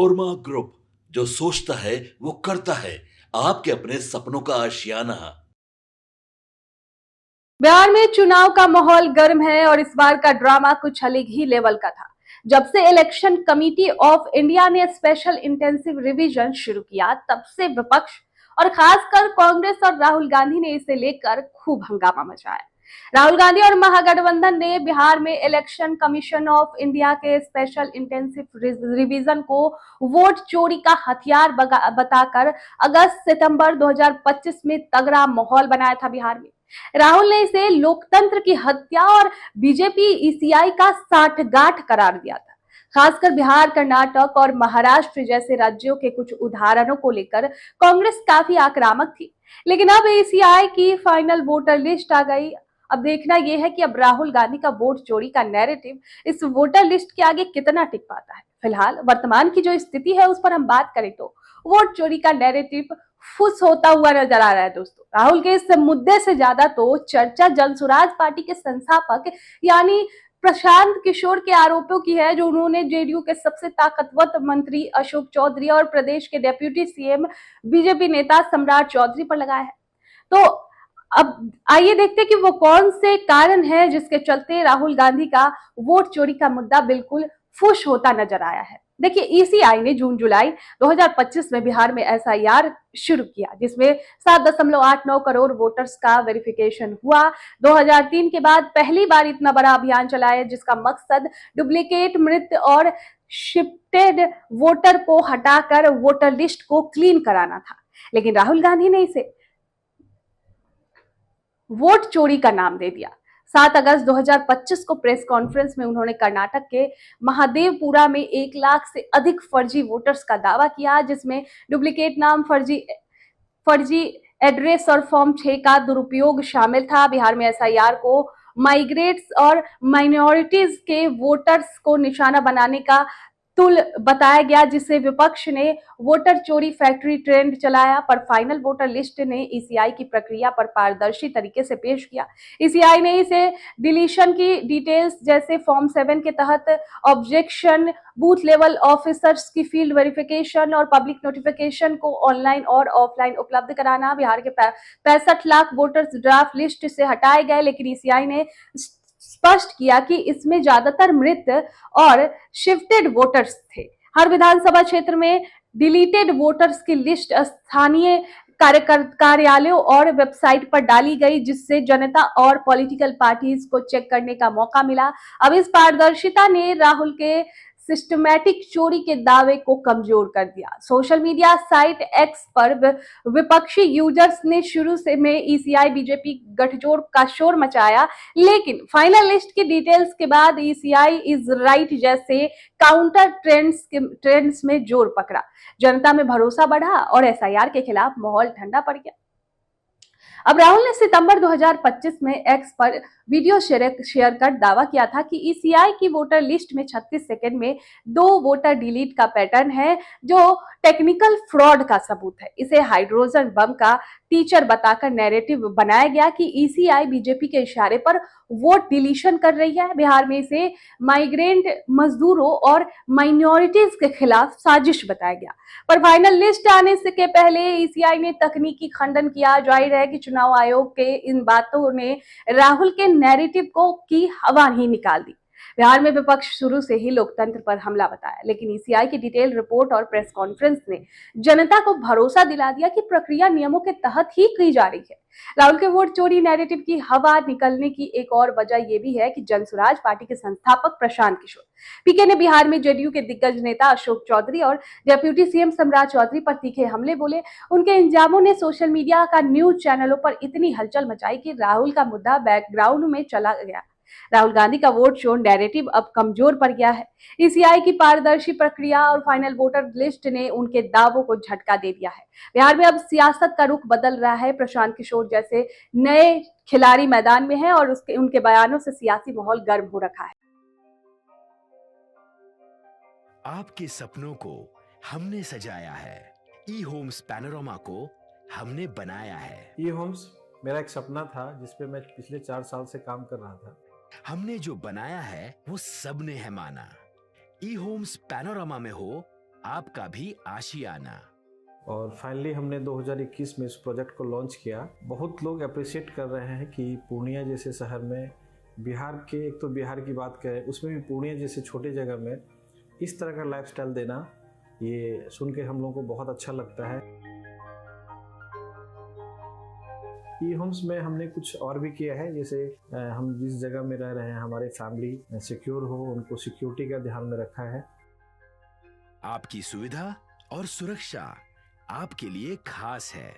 Korma group, जो सोचता है वो करता है। आपके अपने सपनों का आशियाना। बिहार में चुनाव का माहौल गर्म है और इस बार का ड्रामा कुछ अलग ही लेवल का था। जब से इलेक्शन कमिटी ऑफ इंडिया ने स्पेशल इंटेंसिव रिवीजन शुरू किया, तब से विपक्ष और खासकर कांग्रेस और राहुल गांधी ने इसे लेकर खूब हंगामा मचाया। राहुल गांधी और महागठबंधन ने बिहार में इलेक्शन कमीशन ऑफ इंडिया के स्पेशल इंटेंसिव रिवीजन को वोट चोरी का हथियार बताकर अगस्त सितंबर 2025 में तगड़ा माहौल बनाया था बिहार में। राहुल ने इसे लोकतंत्र की हत्या और बीजेपी ईसीआई का साठगांठ करार दिया था। खासकर बिहार, कर्नाटक और महाराष्ट्र जैसे राज्यों के कुछ उदाहरणों को लेकर कांग्रेस काफी आक्रामक थी। लेकिन अब ईसीआई की फाइनल वोटर लिस्ट आ गई। अब देखना यह है कि अब राहुल गांधी का वोट चोरी का नैरेटिव इस वोटर लिस्ट के आगे कितना टिक पाता है। फिलहाल वर्तमान की जो स्थिति है उस पर हम बात करें तो वोट चोरी का नैरेटिव फुस होता हुआ नजर आ रहा है। दोस्तों, राहुल के इस मुद्दे से ज्यादा तो चर्चा जनसुराज पार्टी के संस्थापक यानी प्रशांत किशोर के आरोपों की है, जो उन्होंने जेडीयू के सबसे ताकतवर मंत्री अशोक चौधरी और प्रदेश के डेप्यूटी सीएम बीजेपी नेता सम्राट चौधरी पर लगाया है। तो अब आइए देखते हैं कि वो कौन से कारण है जिसके चलते राहुल गांधी का वोट चोरी का मुद्दा बिल्कुल फुश होता नजर आया है। देखिए, ईसीआई ने जून जुलाई 2025 में बिहार में एसआईआर शुरू किया, जिसमें 7.89 करोड़ वोटर्स का वेरिफिकेशन हुआ। 2003 के बाद पहली बार इतना बड़ा अभियान चलाया, जिसका मकसद डुप्लीकेट, मृत और शिफ्टेड वोटर को हटाकर वोटर लिस्ट को क्लीन कराना था। लेकिन राहुल गांधी ने इसे वोट चोरी का नाम दे दिया। 7 अगस्त 2025 को प्रेस कॉन्फ्रेंस में उन्होंने कर्नाटक के महादेवपुरा में 1 लाख से अधिक फर्जी वोटर्स का दावा किया, जिसमें डुप्लीकेट नाम, फर्जी एड्रेस और फॉर्म 6 का दुरुपयोग शामिल था। बिहार में एसआईआर को माइग्रेट्स और माइनॉरिटीज के वोटर्स को निशाना बनाने का तुल बताया गया, जिससे विपक्ष ने वोटर चोरी फैक्ट्री ट्रेंड चलाया। पर फाइनल वोटर लिस्ट ने ईसीआई की प्रक्रिया पर पारदर्शी तरीके से पेश किया। ईसीआई ने इसे डिलीशन की डिटेल्स जैसे फॉर्म 7 के तहत ऑब्जेक्शन, बूथ लेवल ऑफिसर्स की फील्ड वेरिफिकेशन और पब्लिक नोटिफिकेशन को ऑनलाइन और ऑफलाइन उपलब्ध कराना। बिहार के 65 लाख वोटर्स ड्राफ्ट लिस्ट से हटाए गए, लेकिन ईसीआई ने स्पष्ट किया कि इसमें ज्यादातर मृत और शिफ्टेड वोटर्स थे। हर विधानसभा क्षेत्र में डिलीटेड वोटर्स की लिस्ट स्थानीय कार्यालयों और वेबसाइट पर डाली गई, जिससे जनता और पॉलिटिकल पार्टीज को चेक करने का मौका मिला। अब इस पारदर्शिता ने राहुल के सिस्टमैटिक चोरी के दावे को कमजोर कर दिया। सोशल मीडिया साइट एक्स पर विपक्षी यूजर्स ने शुरू से में ईसीआई बीजेपी गठजोड़ का शोर मचाया, लेकिन फाइनल लिस्ट की डिटेल्स के बाद ईसीआई इज राइट जैसे काउंटर ट्रेंड्स में जोर पकड़ा। जनता में भरोसा बढ़ा और एसआईआर के खिलाफ माहौल ठंडा पड़ गया। अब राहुल ने सितंबर 2025 में एक्स पर वीडियो शेयर कर दावा किया था कि ईसीआई की वोटर लिस्ट में 36 सेकंड में 2 वोटर डिलीट का पैटर्न है, जो टेक्निकल फ्रॉड का सबूत है। इसे हाइड्रोजन बम का टीचर बताकर नैरेटिव बनाया गया कि ईसीआई बीजेपी के इशारे पर वोट डिलीशन कर रही है। बिहार में इसे माइग्रेंट मजदूरों और माइनॉरिटीज के खिलाफ साजिश बताया गया। पर फाइनल लिस्ट आने से के पहले ईसीआई ने तकनीकी खंडन किया। जाहिर है कि चुनाव आयोग के इन बातों ने राहुल के नैरेटिव को की हवा ही निकाल दी। बिहार में विपक्ष शुरू से ही लोकतंत्र पर हमला बताया, लेकिन ईसीआई की डिटेल रिपोर्ट और प्रेस कॉन्फ्रेंस ने जनता को भरोसा दिला दिया कि प्रक्रिया नियमों के तहत ही की जा रही है। राहुल के वोट चोरी नैरेटिव की हवा निकलने की एक और वजह यह भी है कि जनसुराज पार्टी के संस्थापक प्रशांत किशोर पीके ने बिहार में जेडीयू के दिग्गज नेता अशोक चौधरी और डेप्यूटी सीएम सम्राट चौधरी पर तीखे हमले बोले। उनके इंजामों ने सोशल मीडिया का न्यूज चैनलों पर इतनी हलचल मचाई कि राहुल का मुद्दा बैकग्राउंड में चला गया। राहुल गांधी का वोट चोर नैरेटिव अब कमजोर पड़ गया है। ईसीआई की पारदर्शी प्रक्रिया और फाइनल वोटर लिस्ट ने उनके दावों को झटका दे दिया है। बिहार में अब सियासत का रुख बदल रहा है। प्रशांत किशोर जैसे नए खिलाड़ी मैदान में हैं और उनके बयानों से सियासी माहौल गर्म हो रखा है। आपके सपनों को हमने सजाया है, ई होम्स पैनोरामा को हमने बनाया है। ई होम्स मेरा एक सपना था जिसपे मैं पिछले 4 साल से काम कर रहा था। हमने जो बनाया है वो सबने है माना। ई होम्स पैनोरामा में हो आपका भी आशियाना। और फाइनली हमने 2021 में इस प्रोजेक्ट को लॉन्च किया। बहुत लोग अप्रिशिएट कर रहे हैं कि पूर्णिया जैसे शहर में, बिहार के, एक तो बिहार की बात करें उसमें भी पूर्णिया जैसे छोटे जगह में इस तरह का लाइफस्टाइल देना, ये सुन के हम लोगों को बहुत अच्छा लगता है। ई होम्स में हमने कुछ और भी किया है, जैसे हम जिस जगह में रह रहे हैं हमारे फैमिली सिक्योर हो, उनको सिक्योरिटी का ध्यान में रखा है। आपकी सुविधा और सुरक्षा आपके लिए खास है,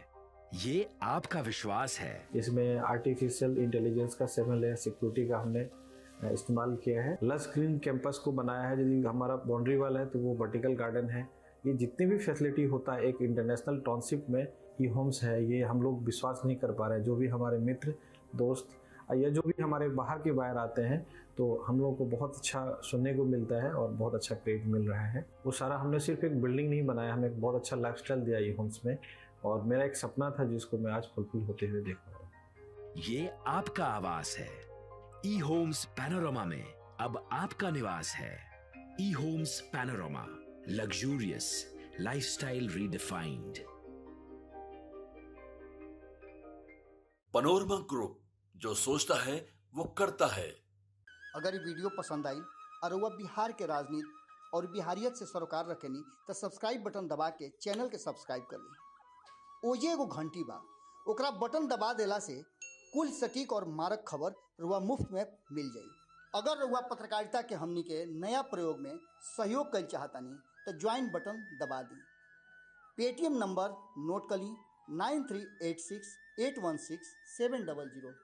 ये आपका विश्वास है। इसमें आर्टिफिशियल इंटेलिजेंस का 7 लेयर सिक्योरिटी का हमने इस्तेमाल किया है। लस ग्रीन कैंपस को बनाया है। यदि हमारा बाउंड्री वाल है तो वो वर्टिकल गार्डन है। ये जितनी भी फैसिलिटी होता है एक इंटरनेशनल टाउनशिप में ई होम्स है, ये हम लोग विश्वास नहीं कर पा रहे हैं। जो भी हमारे मित्र दोस्त या जो भी हमारे बाहर के बाहर आते हैं तो हम लोगों को बहुत अच्छा सुनने को मिलता है और बहुत अच्छा क्रेडिट मिल रहा है। वो सारा हमने सिर्फ एक बिल्डिंग नहीं बनाया, हमें एक बहुत अच्छा लाइफस्टाइल दिया ई होम्स में, और मेरा एक सपना था जिसको मैं आज फुलफिल होते हुए देख रहा हूँ। ये आपका आवास है। ई होम्स पैनोरामा में अब आपका निवास है। E homes Panorama, luxurious lifestyle redefined. Panorama group, जो सोचता है वो करता है। अगर ये वीडियो पसंद आई और वह बिहार के राजनीति और बिहारियत से सरोकार रखेनी तो सब्सक्राइब बटन दबा के चैनल के सब्सक्राइब कर ली। ओजे एगो घंटी बा, ओकरा बटन दबा देला से कुल सटीक और मारक खबर रुआ मुफ्त में मिल जाई। अगर रुआ पत्रकारिता के हमनी के नया प्रयोग में सहयोग कर चाहतानी तो ज्वाइन बटन दबा दी। पेटीएम नंबर नोट कर ली 9386 816 700।